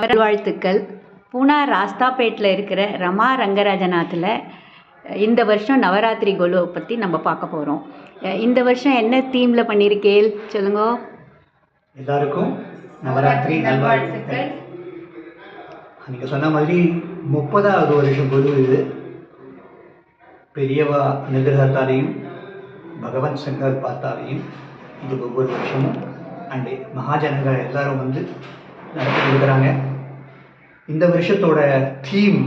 வாழ்த்துக்கள். பூனா ராஸ்தாபேட்டில் இருக்கிற ரமா ரங்கராஜநாத்தில் இந்த வருஷம் நவராத்திரி கொலுவை பற்றி நம்ம பார்க்க போகிறோம். இந்த வருஷம் என்ன தீமில் பண்ணியிருக்கேள் சொல்லுங்க. எல்லாருக்கும் நவராத்திரி நல்வாழ்த்துக்கள். நீங்கள் சொன்ன மாதிரி 30வது வருஷம் கொலு இது. பெரியவா நிகிரகத்தாலையும் பகவன் சங்கல்பாத்தாலையும் இது ஒவ்வொரு வருஷமும் அண்டு மகாஜனங்கள் எல்லாரும் வந்து நடத்தி கொடுக்குறாங்க. இந்த வருஷத்தோட theme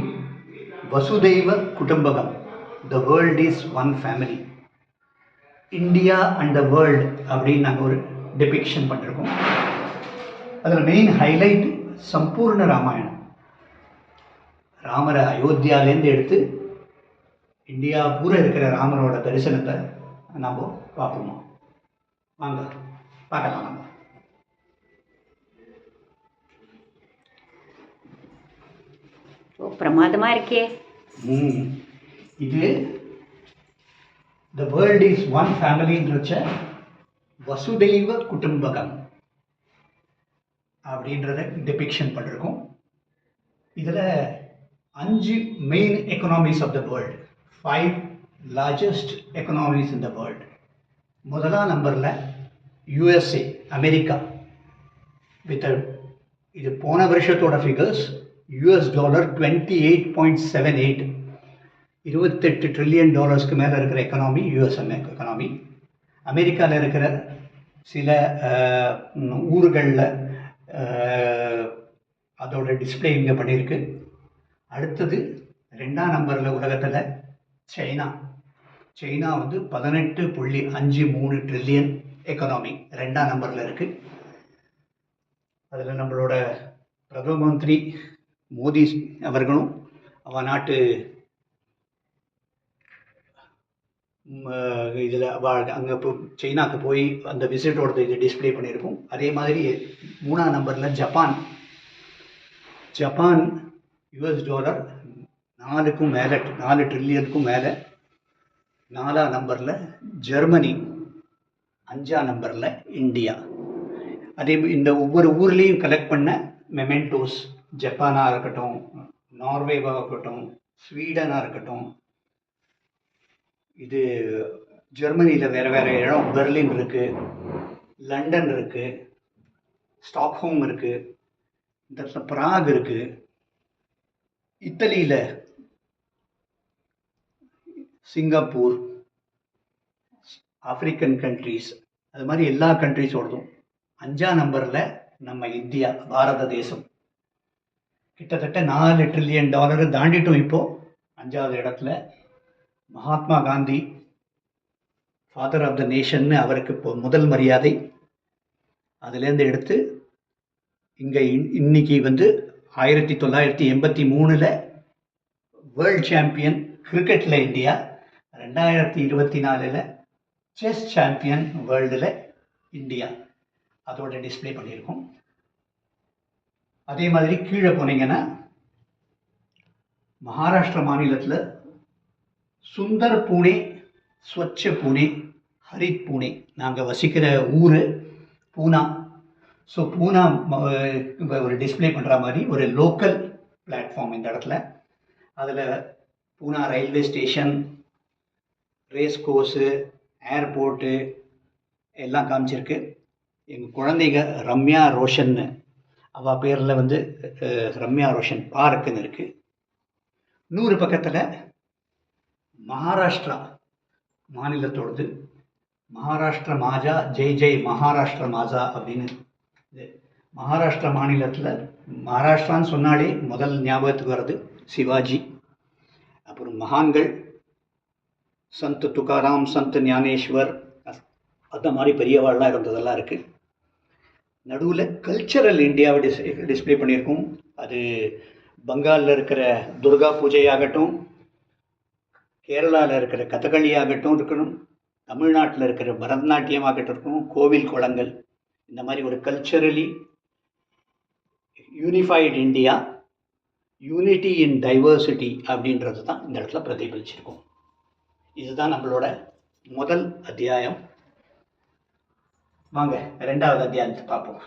Vasudhaiva Kutumbakam, the world is one family, India and the world அப்படின்னு நாங்கள் ஒரு டெபிக்ஷன் பண்ணிருக்கோம். அதில் மெயின் ஹைலைட் சம்பூர்ண ராமாயணம். ராமரை அயோத்தியாலேருந்து எடுத்து இந்தியா பூரா இருக்கிற ராமரோட தரிசனத்தை நம்ம பார்ப்போமா? வாங்க பார்க்கலாம். நம்ம பிரமாதமாக இருக்கே. இது த வேர்ல்ட் இஸ் ஒன் ஃபேமிலின்றச்ச வசுதெய்வ குடும்பகம் அப்படின்றத டெபிக்ஷன் பண்ணிருக்கோம். இதில் 5 main economies of the world, 5 largest economies in the world. முதலாம் நம்பரில் யூஎஸ்ஏ, அமெரிக்கா, வித் இது போன வருஷத்தோட ஃபிகர்ஸ் $28.78, $28 ட்ரில்லியன் மேலே இருக்கிற எக்கனாமி யூஎஸ்எம் எக்கனாமி. அமெரிக்காவில் இருக்கிற சில ஊர்களில் அதோட டிஸ்பிளே இங்கே பண்ணியிருக்கு. அடுத்தது 2ஆம் நம்பரில் உலகத்தில் சைனா வந்து 18.53 ட்ரில்லியன் எக்கனாமி 2ஆம் நம்பரில் இருக்குது. அதில் நம்மளோட பிரதம மந்திரி மோடி அவர்களும் அவன் நாட்டு இதில் அங்கே சைனாவுக்கு போய் அந்த விசிட்டோட இது டிஸ்பிளே பண்ணியிருக்கோம். அதே மாதிரி 3ஆம் நம்பரில் ஜப்பான் $4 4க்கும் மேலே, 4 ட்ரில்லியனுக்கும் மேலே. 4ஆம் நம்பரில் ஜெர்மனி, 5ஆம் நம்பரில் இந்தியா. அதே இந்த ஒவ்வொரு ஊர்லேயும் கலெக்ட் பண்ண மெமெண்டோஸ், ஜப்பானாக இருக்கட்டும், நார்வேவாக இருக்கட்டும், ஸ்வீடனாக இருக்கட்டும், இது ஜெர்மனியில் வேறு வேறு இடம், பெர்லின் இருக்குது, லண்டன் இருக்குது, ஸ்டாக்ஹோம் இருக்குது, இந்த இடத்துல பிராக் இருக்குது, இத்தாலியில் சிங்கப்பூர், ஆப்பிரிக்கன் கண்ட்ரீஸ், அது மாதிரி எல்லா கண்ட்ரீஸோடதும். 5ஆம் நம்பரில் நம்ம இந்தியா, பாரத தேசம், கிட்டத்தட்ட $4 ட்ரில்லியன் தாண்டிட்டோம். இப்போது 5வது இடத்துல. Mahatma Gandhi, father of the நேஷன்னு அவருக்கு இப்போ முதல் மரியாதை. அதுலேருந்து எடுத்து இங்கே இன்னைக்கு வந்து 1983 வேர்ல்ட் சாம்பியன் கிரிக்கெட்டில் இந்தியா, 2024 செஸ் சாம்பியன் வேர்ல்டில் இந்தியா, அதோட டிஸ்பிளே பண்ணியிருக்கோம். அதே மாதிரி கீழே போனீங்கன்னா மகாராஷ்டிரா மாநிலத்தில் சுந்தர் பூனே, ஸ்வச்ச பூனே, ஹரித் பூனே, நாங்கள் வசிக்கிற ஊர் பூனா. ஸோ பூனா ஒரு டிஸ்பிளே பண்ணுற மாதிரி ஒரு லோக்கல் பிளாட்ஃபார்ம் இந்த இடத்துல. அதில் Poona railway station, race course, airport எல்லாம் காமிச்சிருக்கு. எங்கள் குழந்தைங்க ரம்யா ரோஷன்னு, அவள் பேரில் வந்து ரம்யா ரோஷன் பார்க்குன்னு இருக்குது. 100 பக்கத்தில் மகாராஷ்டிரா மாநிலத்தோடது, மகாராஷ்டிர மாஜா, ஜெய் ஜெய் மகாராஷ்டிர மாஜா அப்படின்னு. இது மகாராஷ்டிரா மாநிலத்தில், மகாராஷ்டிரான்னு சொன்னாலே முதல் ஞாபகத்துக்கு வர்றது சிவாஜி, அப்புறம் மகான்கள் சந்த் துக்காராம், சந்த் ஞானேஸ்வர், அந்த மாதிரி பெரியவாள்லாம் இருந்ததெல்லாம் இருக்குது. நடுவில் கல்ச்சரல் இந்தியாவை டிஸ்பிளே பண்ணியிருக்கோம். அது பங்காலில் இருக்கிற துர்கா பூஜையாகட்டும், கேரளாவில் இருக்கிற கதகளி ஆகட்டும் இருக்கணும், தமிழ்நாட்டில் இருக்கிற பரதநாட்டியம் ஆகட்டும் இருக்கணும், கோவில் குளங்கள், இந்த மாதிரி ஒரு கல்ச்சரலி யூனிஃபைடு இந்தியா, யூனிட்டி இன் டைவர்சிட்டி அப்படின்றது தான் இந்த இடத்துல பிரதிபலிச்சிருக்கோம். இதுதான் நம்மளோட முதல் அத்தியாயம். வாங்க 2வது அத்தியாயத்தை பார்ப்போம்.